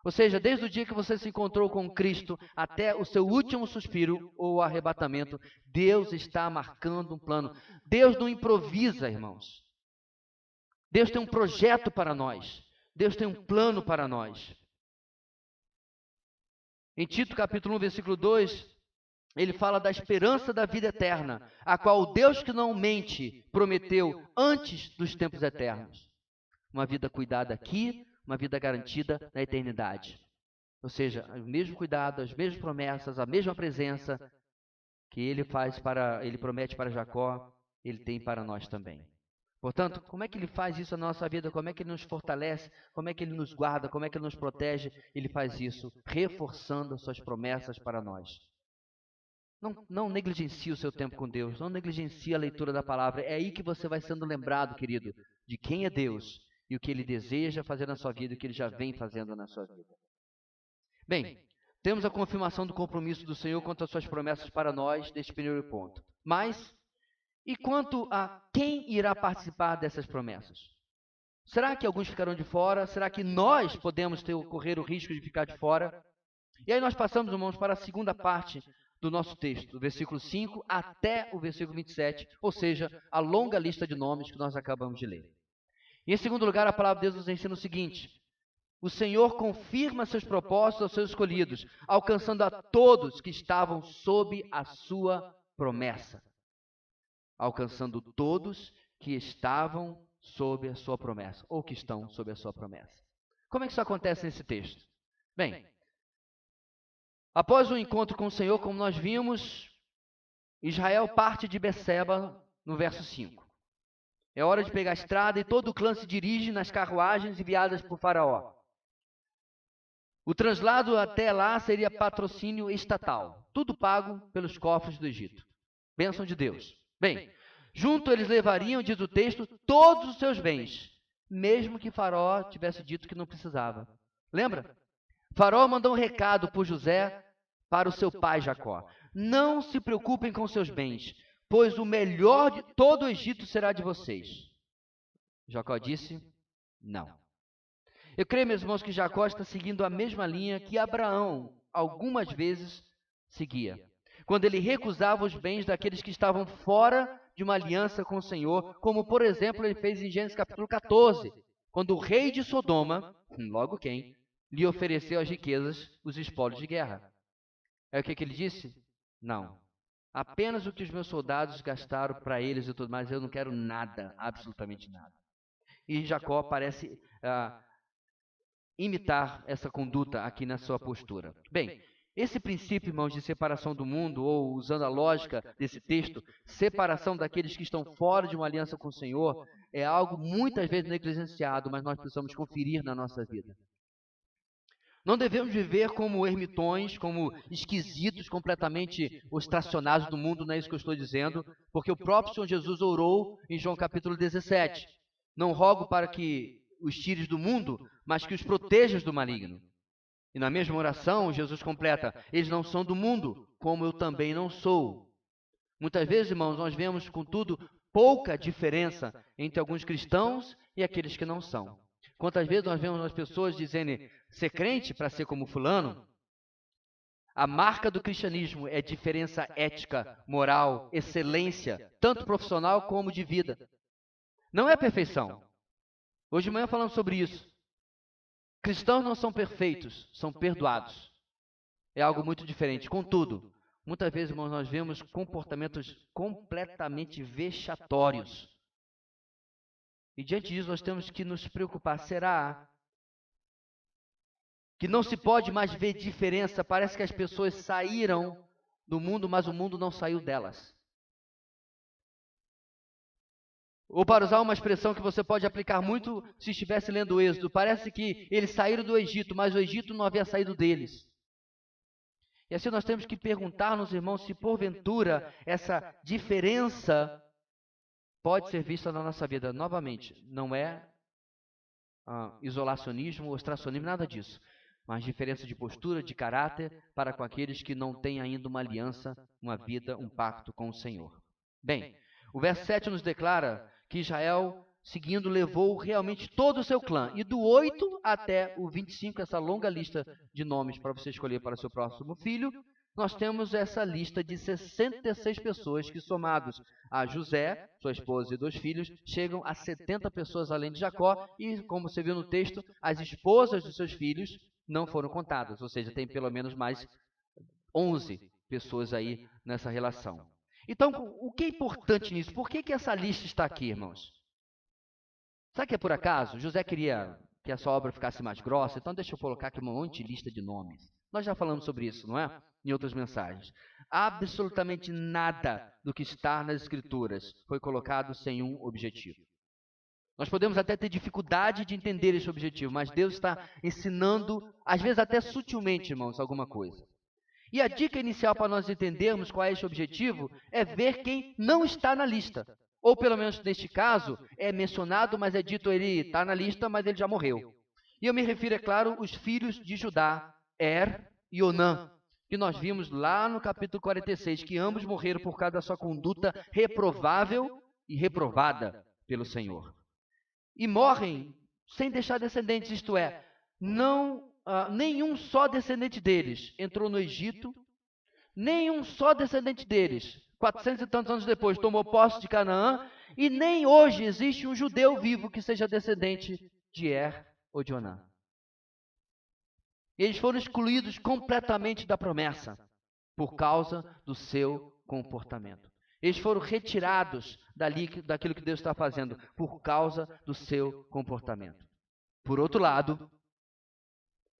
Ou seja, desde o dia que você se encontrou com Cristo até o seu último suspiro ou arrebatamento, Deus está marcando um plano. Deus não improvisa, irmãos. Deus tem um projeto para nós. Deus tem um plano para nós. Em Tito capítulo 1, versículo 2, ele fala da esperança da vida eterna, a qual o Deus que não mente prometeu antes dos tempos eternos. Uma vida cuidada aqui, uma vida garantida na eternidade. Ou seja, o mesmo cuidado, as mesmas promessas, a mesma presença que ele promete para Jacó, ele tem para nós também. Portanto, como é que ele faz isso na nossa vida? Como é que ele nos fortalece? Como é que ele nos guarda? Como é que ele nos protege? Ele faz isso reforçando as suas promessas para nós. Não negligencie o seu tempo com Deus. Não negligencie a leitura da palavra. É aí que você vai sendo lembrado, querido, de quem é Deus e o que ele deseja fazer na sua vida e o que ele já vem fazendo na sua vida. Bem, temos a confirmação do compromisso do Senhor quanto às suas promessas para nós, neste primeiro ponto. Mas, e quanto a quem irá participar dessas promessas? Será que alguns ficarão de fora? Será que nós podemos correr o risco de ficar de fora? E aí nós passamos, irmãos, para a segunda parte do nosso texto, do versículo 5 até o versículo 27, ou seja, a longa lista de nomes que nós acabamos de ler. E em segundo lugar, a palavra de Deus nos ensina o seguinte: o Senhor confirma seus propósitos aos seus escolhidos, alcançando a todos que estavam sob a sua promessa. Alcançando todos que estavam sob a sua promessa, ou que estão sob a sua promessa. Como é que isso acontece nesse texto? Bem, após o encontro com o Senhor, como nós vimos, Israel parte de Beceba no verso 5. É hora de pegar a estrada e todo o clã se dirige nas carruagens enviadas por Faraó. O translado até lá seria patrocínio estatal, tudo pago pelos cofres do Egito. Bênção de Deus. Bem, junto eles levariam, diz o texto, todos os seus bens, mesmo que Faraó tivesse dito que não precisava. Lembra? Faraó mandou um recado por José para o seu pai Jacó: não se preocupem com seus bens, pois o melhor de todo o Egito será de vocês. Jacó disse: não. Eu creio, meus irmãos, que Jacó está seguindo a mesma linha que Abraão algumas vezes seguia, quando ele recusava os bens daqueles que estavam fora de uma aliança com o Senhor, como, por exemplo, ele fez em Gênesis capítulo 14, quando o rei de Sodoma, logo quem, lhe ofereceu as riquezas, os espólios de guerra. É o que ele disse? Não. Apenas o que os meus soldados gastaram para eles e tudo mais, eu não quero nada, absolutamente nada. E Jacó parece imitar essa conduta aqui na sua postura. Bem, esse princípio, irmãos, de separação do mundo, ou usando a lógica desse texto, separação daqueles que estão fora de uma aliança com o Senhor, é algo muitas vezes negligenciado, mas nós precisamos conferir na nossa vida. Não devemos viver como ermitões, como esquisitos, completamente ostracionados do mundo, não é isso que eu estou dizendo, porque o próprio Senhor Jesus orou em João capítulo 17. Não rogo para que os tires do mundo, mas que os protejas do maligno. E na mesma oração, Jesus completa: eles não são do mundo, como eu também não sou. Muitas vezes, irmãos, nós vemos, contudo, pouca diferença entre alguns cristãos e aqueles que não são. Quantas vezes nós vemos as pessoas dizendo ser crente para ser como fulano? A marca do cristianismo é diferença ética, moral, excelência, tanto profissional como de vida. Não é perfeição. Hoje de manhã falamos sobre isso. Cristãos não são perfeitos, são perdoados. É algo muito diferente. Contudo, muitas vezes, irmãos, nós vemos comportamentos completamente vexatórios. E diante disso nós temos que nos preocupar. Será que não se pode mais ver diferença? Parece que as pessoas saíram do mundo, mas o mundo não saiu delas. Ou para usar uma expressão que você pode aplicar muito se estivesse lendo o Êxodo, parece que eles saíram do Egito, mas o Egito não havia saído deles. E assim nós temos que perguntar-nos, irmãos, se porventura essa diferença pode ser vista na nossa vida. Novamente, não é isolacionismo, ostracionismo, nada disso. Mas diferença de postura, de caráter, para com aqueles que não têm ainda uma aliança, uma vida, um pacto com o Senhor. Bem, o verso 7 nos declara que Israel, seguindo, levou realmente todo o seu clã. E do 8 até o 25, essa longa lista de nomes para você escolher para o seu próximo filho, nós temos essa lista de 66 pessoas que, somados a José, sua esposa e 2 filhos, chegam a 70 pessoas além de Jacó, e, como você viu no texto, as esposas dos seus filhos não foram contadas, ou seja, tem pelo menos mais 11 pessoas aí nessa relação. Então, o que é importante nisso? Por que essa lista está aqui, irmãos? Sabe que é por acaso? José queria que a sua obra ficasse mais grossa, então deixa eu colocar aqui uma monte de lista de nomes. Nós já falamos sobre isso, não é? Em outras mensagens. Absolutamente nada do que está nas Escrituras foi colocado sem um objetivo. Nós podemos até ter dificuldade de entender esse objetivo, mas Deus está ensinando, às vezes até sutilmente, irmãos, alguma coisa. E a dica inicial para nós entendermos qual é esse objetivo é ver quem não está na lista. Ou pelo menos neste caso, é mencionado, mas é dito ele está na lista, mas ele já morreu. E eu me refiro, é claro, os filhos de Judá, e Onã, que nós vimos lá no capítulo 46, que ambos morreram por causa da sua conduta reprovável e reprovada pelo Senhor. E morrem sem deixar descendentes, isto é, nenhum só descendente deles entrou no Egito, nenhum só descendente deles, 400 e tantos anos depois, tomou posse de Canaã, e nem hoje existe um judeu vivo que seja descendente de ou de Onã. Eles foram excluídos completamente da promessa por causa do seu comportamento. Eles foram retirados daquilo que Deus está fazendo por causa do seu comportamento. Por outro lado,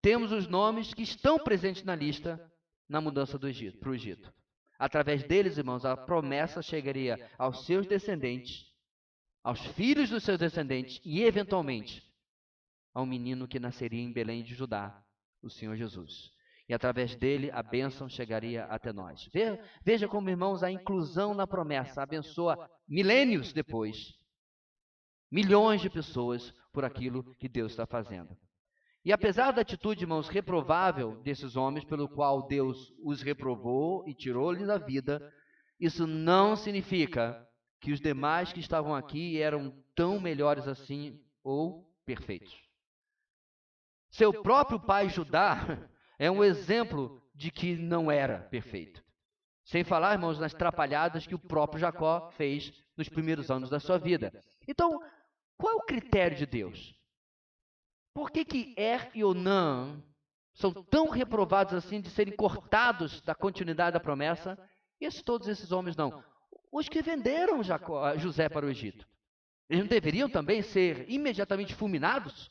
temos os nomes que estão presentes na lista na mudança para o Egito. Através deles, irmãos, a promessa chegaria aos seus descendentes, aos filhos dos seus descendentes e, eventualmente, ao menino que nasceria em Belém de Judá, o Senhor Jesus. E através dele a bênção chegaria até nós. Veja como, irmãos, a inclusão na promessa abençoa milênios depois, milhões de pessoas por aquilo que Deus está fazendo. E apesar da atitude, irmãos, reprovável desses homens, pelo qual Deus os reprovou e tirou-lhes a vida, isso não significa que os demais que estavam aqui eram tão melhores assim ou perfeitos. Seu próprio pai Judá é um exemplo de que não era perfeito. Sem falar, irmãos, nas trapalhadas que o próprio Jacó fez nos primeiros anos da sua vida. Então, qual é o critério de Deus? Por que e Onã são tão reprovados assim de serem cortados da continuidade da promessa? E todos esses homens não. Os que venderam José para o Egito. Eles não deveriam também ser imediatamente fulminados?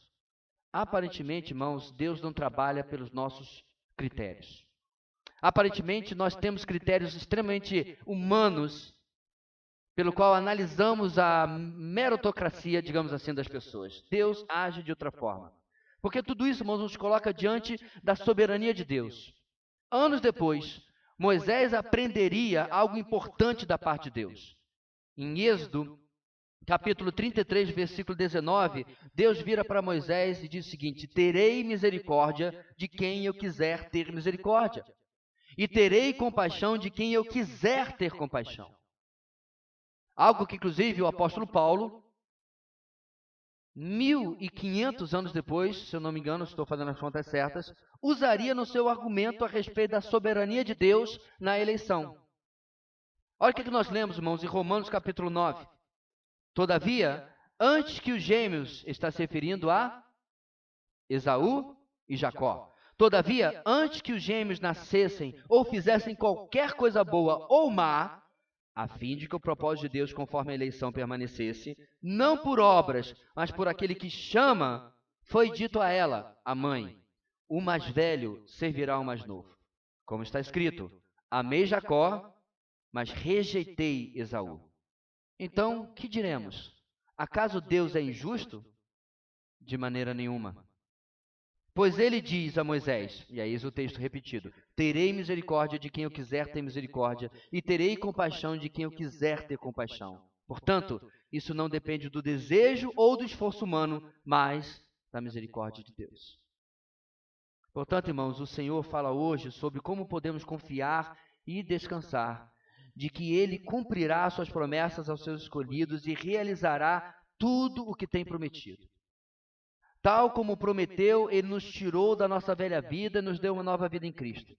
Aparentemente, irmãos, Deus não trabalha pelos nossos critérios. Aparentemente, nós temos critérios extremamente humanos, pelo qual analisamos a meritocracia, digamos assim, das pessoas. Deus age de outra forma. Porque tudo isso, irmãos, nos coloca diante da soberania de Deus. Anos depois, Moisés aprenderia algo importante da parte de Deus. Em Êxodo, capítulo 33, versículo 19, Deus vira para Moisés e diz o seguinte: terei misericórdia de quem eu quiser ter misericórdia, e terei compaixão de quem eu quiser ter compaixão. Algo que, inclusive, o apóstolo Paulo, 1500 anos depois, se eu não me engano, estou fazendo as contas certas, usaria no seu argumento a respeito da soberania de Deus na eleição. Olha o que nós lemos, irmãos, em Romanos capítulo 9. Todavia, antes que os gêmeos, está se referindo a Esaú e Jacó. Todavia, antes que os gêmeos nascessem ou fizessem qualquer coisa boa ou má, a fim de que o propósito de Deus, conforme a eleição, permanecesse, não por obras, mas por aquele que chama, foi dito a ela, a mãe: o mais velho servirá ao mais novo. Como está escrito: amei Jacó, mas rejeitei Esaú. Então, que diremos? Acaso Deus é injusto? De maneira nenhuma. Pois ele diz a Moisés, e aí o texto repetido: terei misericórdia de quem eu quiser ter misericórdia, e terei compaixão de quem eu quiser ter compaixão. Portanto, isso não depende do desejo ou do esforço humano, mas da misericórdia de Deus. Portanto, irmãos, o Senhor fala hoje sobre como podemos confiar e descansar de que Ele cumprirá suas promessas aos seus escolhidos e realizará tudo o que tem prometido. Tal como prometeu, Ele nos tirou da nossa velha vida e nos deu uma nova vida em Cristo.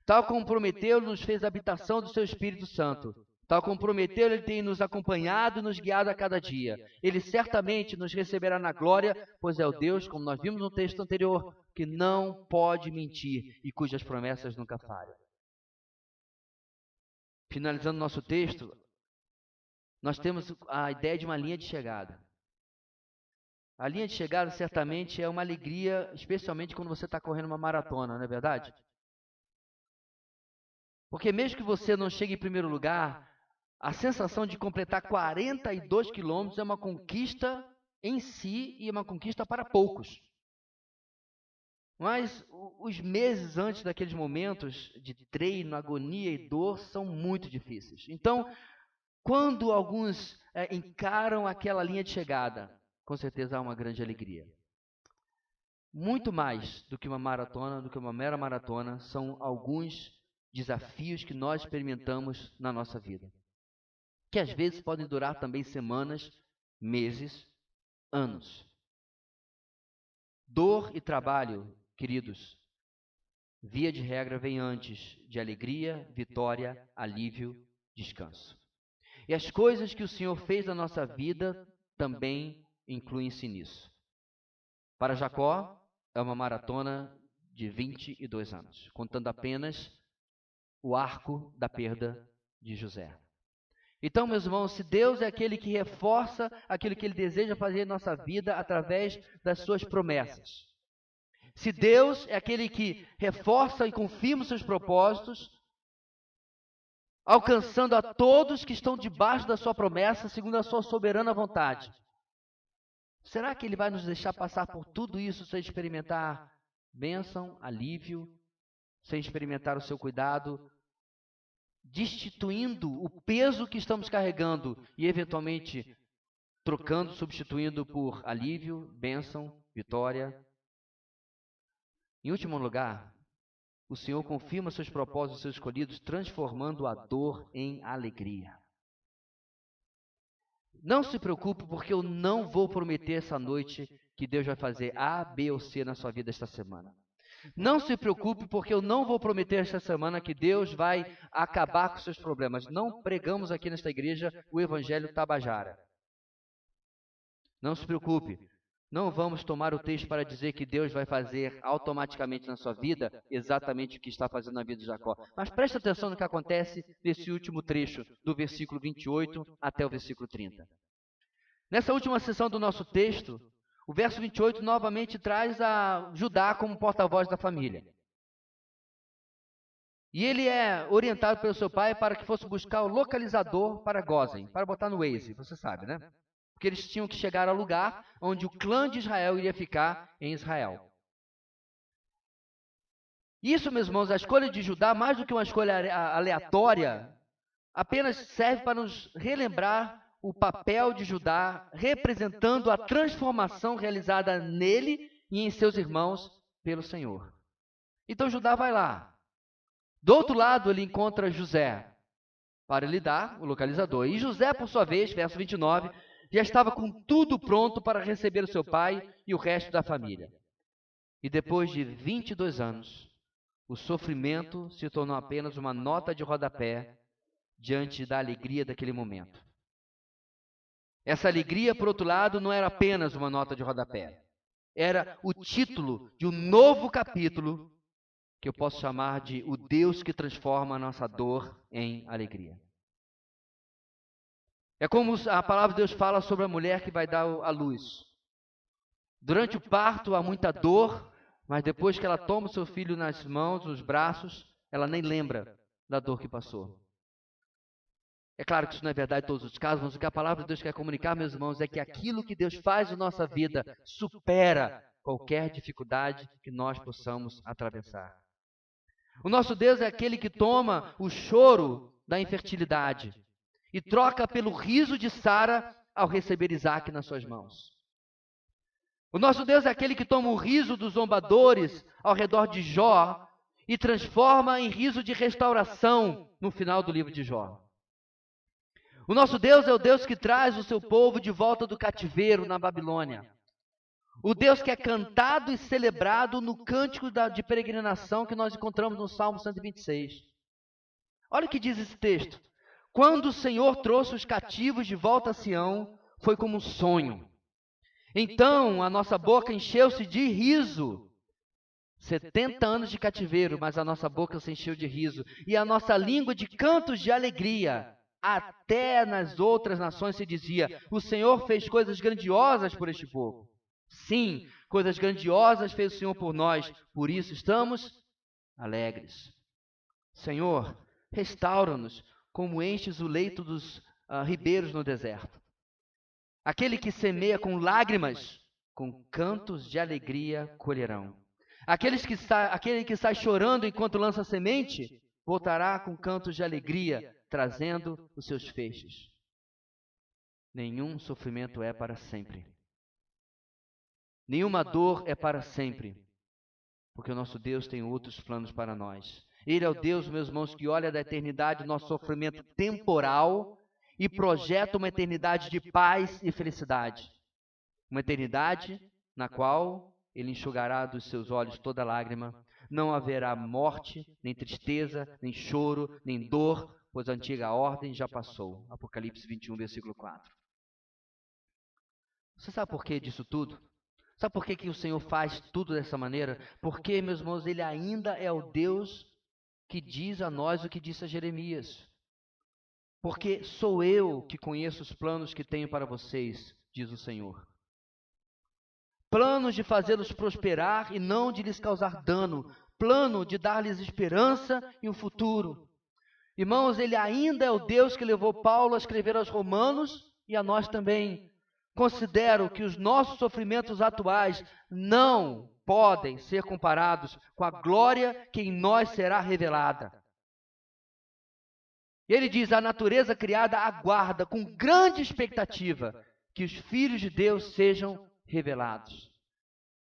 Tal como prometeu, nos fez habitação do seu Espírito Santo. Tal como prometeu, ele tem nos acompanhado e nos guiado a cada dia. Ele certamente nos receberá na glória, pois é o Deus, como nós vimos no texto anterior, que não pode mentir e cujas promessas nunca falham. Finalizando nosso texto, nós temos a ideia de uma linha de chegada. A linha de chegada certamente é uma alegria, especialmente quando você está correndo uma maratona, não é verdade? Porque mesmo que você não chegue em primeiro lugar, a sensação de completar 42 quilômetros é uma conquista em si e uma conquista para poucos. Mas os meses antes daqueles momentos de treino, agonia e dor são muito difíceis. Então, quando alguns encaram aquela linha de chegada, com certeza há uma grande alegria. Muito mais do que uma maratona, do que uma mera maratona, são alguns desafios que nós experimentamos na nossa vida, que às vezes podem durar também semanas, meses, anos. Dor e trabalho, queridos, via de regra vem antes de alegria, vitória, alívio, descanso. E as coisas que o Senhor fez na nossa vida também incluem-se nisso. Para Jacó, é uma maratona de 22 anos, contando apenas o arco da perda de José. Então, meus irmãos, se Deus é aquele que reforça aquilo que Ele deseja fazer em nossa vida através das suas promessas, se Deus é aquele que reforça e confirma os seus propósitos, alcançando a todos que estão debaixo da sua promessa, segundo a sua soberana vontade, será que Ele vai nos deixar passar por tudo isso sem experimentar bênção, alívio, sem experimentar o seu cuidado, destituindo o peso que estamos carregando e eventualmente trocando, substituindo por alívio, bênção, vitória? Em último lugar, o Senhor confirma seus propósitos, seus escolhidos, transformando a dor em alegria. Não se preocupe, porque eu não vou prometer essa noite que Deus vai fazer A, B ou C na sua vida esta semana. Não se preocupe, porque eu não vou prometer esta semana que Deus vai acabar com seus problemas. Não pregamos aqui nesta igreja o Evangelho Tabajara. Não se preocupe. Não vamos tomar o texto para dizer que Deus vai fazer automaticamente na sua vida exatamente o que está fazendo na vida de Jacó. Mas preste atenção no que acontece nesse último trecho, do versículo 28 até o versículo 30. Nessa última sessão do nosso texto, o verso 28 novamente traz a Judá como porta-voz da família. E ele é orientado pelo seu pai para que fosse buscar o localizador para Gósen, para botar no Waze, você sabe, né? Porque eles tinham que chegar ao lugar onde o clã de Israel iria ficar em Israel. Isso, meus irmãos, a escolha de Judá, mais do que uma escolha aleatória, apenas serve para nos relembrar o papel de Judá representando a transformação realizada nele e em seus irmãos pelo Senhor. Então Judá vai lá. Do outro lado ele encontra José para lhe dar o localizador. E José, por sua vez, verso 29, já estava com tudo pronto para receber o seu pai e o resto da família. E depois de 22 anos, o sofrimento se tornou apenas uma nota de rodapé diante da alegria daquele momento. Essa alegria, por outro lado, não era apenas uma nota de rodapé. Era o título de um novo capítulo que eu posso chamar de O Deus que transforma a nossa dor em alegria. É como a palavra de Deus fala sobre a mulher que vai dar à luz. Durante o parto há muita dor, mas depois que ela toma o seu filho nas mãos, nos braços, ela nem lembra da dor que passou. É claro que isso não é verdade em todos os casos, mas o que a palavra de Deus quer comunicar, meus irmãos, é que aquilo que Deus faz em nossa vida supera qualquer dificuldade que nós possamos atravessar. O nosso Deus é aquele que toma o choro da infertilidade e troca pelo riso de Sara ao receber Isaac nas suas mãos. O nosso Deus é aquele que toma o riso dos zombadores ao redor de Jó e transforma em riso de restauração no final do livro de Jó. O nosso Deus é o Deus que traz o seu povo de volta do cativeiro na Babilônia. O Deus que é cantado e celebrado no cântico de peregrinação que nós encontramos no Salmo 126. Olha o que diz esse texto. Quando o Senhor trouxe os cativos de volta a Sião, foi como um sonho. Então a nossa boca encheu-se de riso. 70 anos de cativeiro, mas a nossa boca se encheu de riso. E a nossa língua de cantos de alegria. Até nas outras nações se dizia, o Senhor fez coisas grandiosas por este povo. Sim, coisas grandiosas fez o Senhor por nós, por isso estamos alegres. Senhor, restaura-nos, como enches o leito dos ribeiros no deserto. Aquele que semeia com lágrimas, com cantos de alegria colherão. Aquele que sai chorando enquanto lança semente, voltará com cantos de alegria, trazendo os seus feixes. Nenhum sofrimento é para sempre. Nenhuma dor é para sempre, porque o nosso Deus tem outros planos para nós. Ele é o Deus, meus irmãos, que olha da eternidade o nosso sofrimento temporal e projeta uma eternidade de paz e felicidade. Uma eternidade na qual Ele enxugará dos seus olhos toda lágrima. Não haverá morte, nem tristeza, nem choro, nem dor, pois a antiga ordem já passou. Apocalipse 21, versículo 4. Você sabe por que disso tudo? Sabe por que o Senhor faz tudo dessa maneira? Porque, meus irmãos, Ele ainda é o Deus que diz a nós o que disse a Jeremias. Porque sou eu que conheço os planos que tenho para vocês, diz o Senhor. Planos de fazê-los prosperar e não de lhes causar dano. Plano de dar-lhes esperança e um futuro. Irmãos, Ele ainda é o Deus que levou Paulo a escrever aos Romanos e a nós também. Considero que os nossos sofrimentos atuais não podem ser comparados com a glória que em nós será revelada. E ele diz, a natureza criada aguarda com grande expectativa que os filhos de Deus sejam revelados.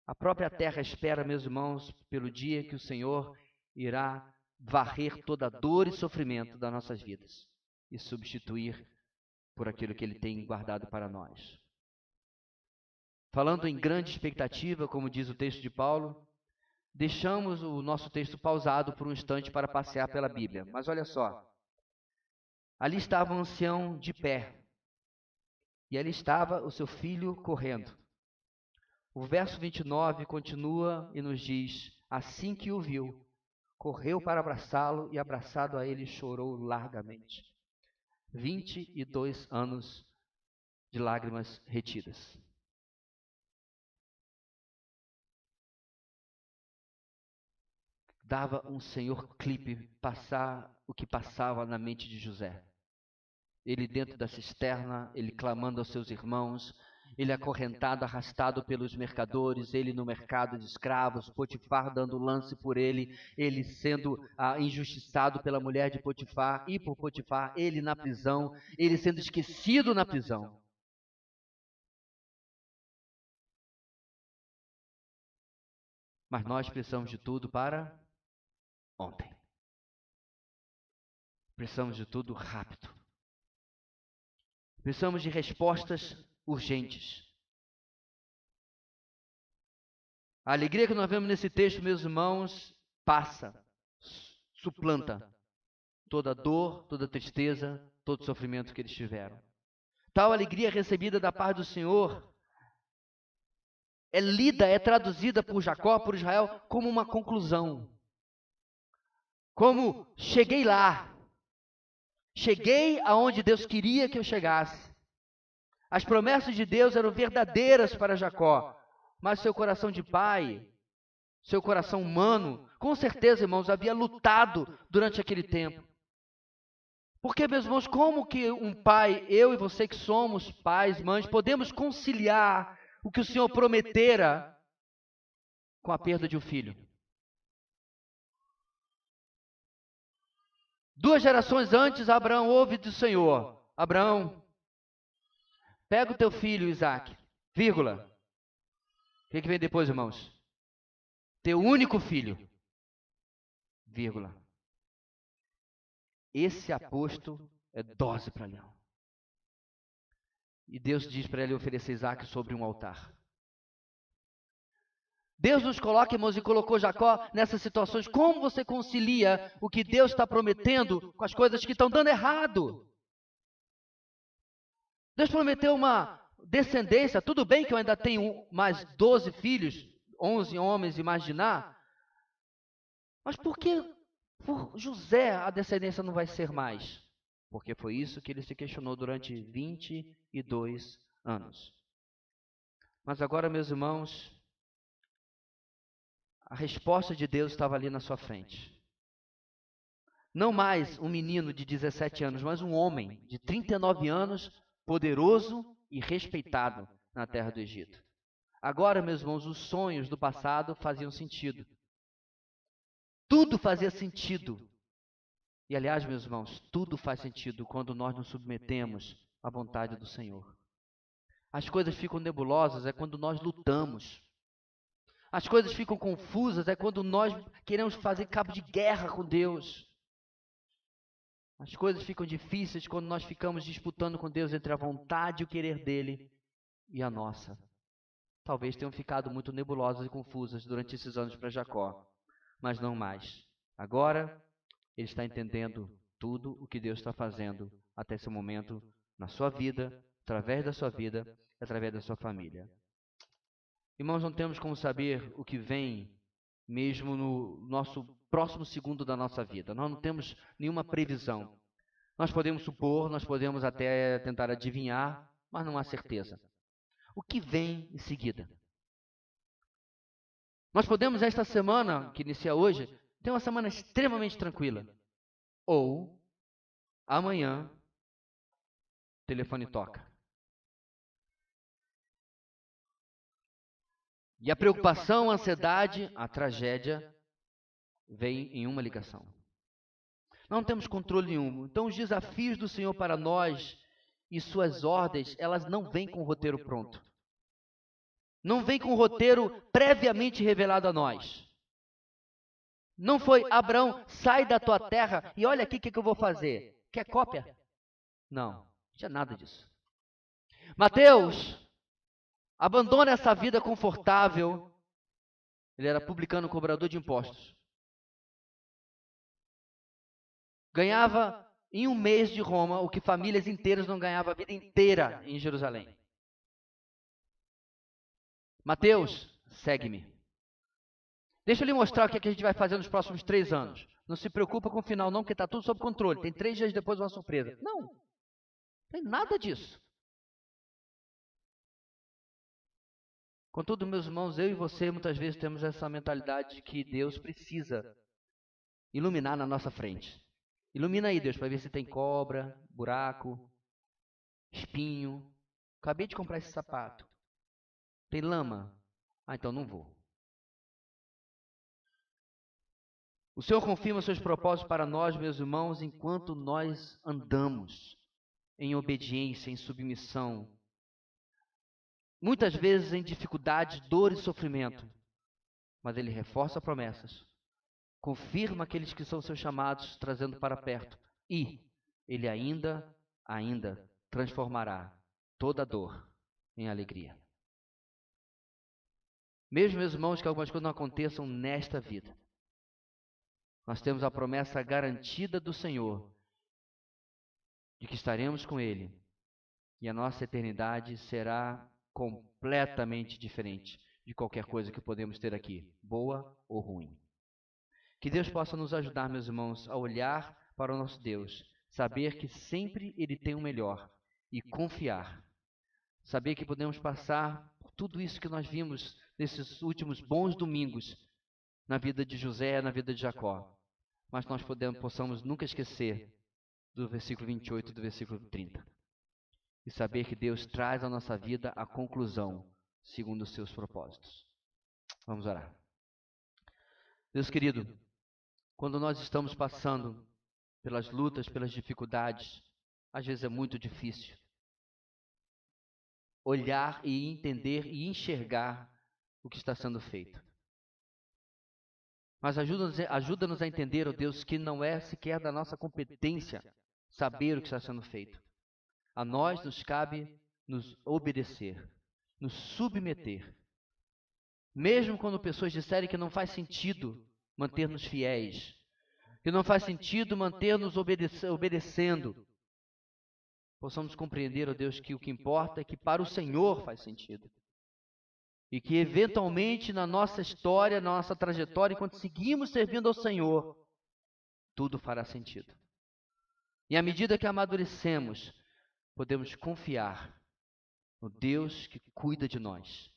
A própria terra espera, meus irmãos, pelo dia que o Senhor irá varrer toda a dor e sofrimento das nossas vidas e substituir por aquilo que Ele tem guardado para nós. Falando em grande expectativa, como diz o texto de Paulo, deixamos o nosso texto pausado por um instante para passear pela Bíblia. Mas olha só, ali estava um ancião de pé, e ali estava o seu filho correndo. O verso 29 continua e nos diz, assim que o viu, correu para abraçá-lo e abraçado a ele chorou largamente. 22 anos de lágrimas retidas. Dava um senhor clipe passar o que passava na mente de José. Ele dentro da cisterna, ele clamando aos seus irmãos, ele acorrentado, arrastado pelos mercadores, ele no mercado de escravos, Potifar dando lance por ele, ele sendo injustiçado pela mulher de Potifar e por Potifar, ele na prisão, ele sendo esquecido na prisão. Mas nós precisamos de tudo para ontem. Precisamos de tudo rápido. Precisamos de respostas urgentes. A alegria que nós vemos nesse texto, meus irmãos, passa, suplanta toda dor, toda tristeza, todo sofrimento que eles tiveram. Tal alegria recebida da paz do Senhor é lida, é traduzida por Jacó, por Israel, como uma conclusão. Como cheguei lá. Cheguei aonde Deus queria que eu chegasse. As promessas de Deus eram verdadeiras para Jacó, mas seu coração de pai, seu coração humano, com certeza, irmãos, havia lutado durante aquele tempo. Porque, meus irmãos, como que um pai, eu e você que somos pais, mães, podemos conciliar o que o Senhor prometera com a perda de um filho? 2 gerações antes, Abraão ouve do Senhor, Abraão, pega o teu filho, Isaque, vírgula. O que vem depois, irmãos? Teu único filho, vírgula. Esse aposto é dose para leão. E Deus diz para ele oferecer Isaque sobre um altar. Deus nos coloca, irmãos, e colocou Jacó nessas situações. Como você concilia o que Deus está prometendo com as coisas que estão dando errado? Deus prometeu uma descendência. Tudo bem que eu ainda tenho mais 12 filhos, 11 homens, imaginar. Mas por que por José a descendência não vai ser mais? Porque foi isso que ele se questionou durante 22 anos. Mas agora, meus irmãos, a resposta de Deus estava ali na sua frente. Não mais um menino de 17 anos, mas um homem de 39 anos, poderoso e respeitado na terra do Egito. Agora, meus irmãos, os sonhos do passado faziam sentido. Tudo fazia sentido. E, aliás, meus irmãos, tudo faz sentido quando nós nos submetemos à vontade do Senhor. As coisas ficam nebulosas é quando nós lutamos. As coisas ficam confusas é quando nós queremos fazer cabo de guerra com Deus. As coisas ficam difíceis quando nós ficamos disputando com Deus entre a vontade e o querer dele e a nossa. Talvez tenham ficado muito nebulosas e confusas durante esses anos para Jacó, mas não mais. Agora, ele está entendendo tudo o que Deus está fazendo até esse momento na sua vida, através da sua vida, através da sua família. Irmãos, não temos como saber o que vem mesmo no nosso próximo segundo da nossa vida. Nós não temos nenhuma previsão. Nós podemos supor, nós podemos até tentar adivinhar, mas não há certeza. O que vem em seguida? Nós podemos, esta semana, que inicia hoje, ter uma semana extremamente tranquila. Ou, amanhã, o telefone toca. E a preocupação, a ansiedade, a tragédia vem em uma ligação. Não temos controle nenhum. Então, os desafios do Senhor para nós e suas ordens, elas não vêm com o roteiro pronto. Não vem com o roteiro previamente revelado a nós. Não foi, Abraão, sai da tua terra e olha aqui o que eu vou fazer. Quer cópia? Não tinha nada disso. Mateus, abandona essa vida confortável. Ele era publicano, cobrador de impostos. Ganhava em um mês de Roma o que famílias inteiras não ganhavam a vida inteira em Jerusalém. Mateus, segue-me. Deixa eu lhe mostrar o que a gente vai fazer nos próximos 3 anos. Não se preocupa com o final não, porque está tudo sob controle. Tem 3 dias depois uma surpresa. Não tem nada disso. Contudo, meus irmãos, eu e você muitas vezes temos essa mentalidade de que Deus precisa iluminar na nossa frente. Ilumina aí, Deus, para ver se tem cobra, buraco, espinho. Acabei de comprar esse sapato. Tem lama? Ah, então não vou. O Senhor confirma seus propósitos para nós, meus irmãos, enquanto nós andamos em obediência, em submissão. Muitas vezes em dificuldade, dor e sofrimento. Mas Ele reforça promessas. Confirma aqueles que são seus chamados, trazendo para perto. E Ele ainda transformará toda dor em alegria. Mesmo, meus irmãos, que algumas coisas não aconteçam nesta vida, nós temos a promessa garantida do Senhor de que estaremos com Ele e a nossa eternidade será completamente diferente de qualquer coisa que podemos ter aqui, boa ou ruim. Que Deus possa nos ajudar, meus irmãos, a olhar para o nosso Deus, saber que sempre Ele tem o melhor e confiar. Saber que podemos passar por tudo isso que nós vimos nesses últimos bons domingos na vida de José, na vida de Jacó. Mas nós possamos nunca esquecer do versículo 28 e do versículo 30. E saber que Deus traz à nossa vida a conclusão segundo os seus propósitos. Vamos orar. Deus querido, quando nós estamos passando pelas lutas, pelas dificuldades, às vezes é muito difícil olhar e entender e enxergar o que está sendo feito. Mas ajuda-nos a entender, ó Deus, que não é sequer da nossa competência saber o que está sendo feito. A nós nos cabe nos obedecer, nos submeter Mesmo quando pessoas disserem que não faz sentido manter-nos fiéis, que não faz sentido manter-nos obedecendo, possamos compreender, ó Deus, que o que importa é que para o Senhor faz sentido. E que eventualmente na nossa história, na nossa trajetória, enquanto seguimos servindo ao Senhor, tudo fará sentido. E à medida que amadurecemos, podemos confiar no Deus que cuida de nós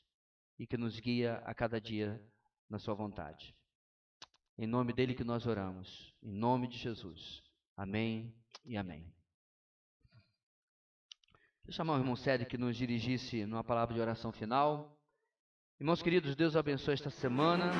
e que nos guia a cada dia na sua vontade. Em nome dele que nós oramos, em nome de Jesus. Amém e amém. Deixa eu chamar o irmão Cédric que nos dirigisse numa palavra de oração final. Irmãos queridos, Deus abençoe esta semana.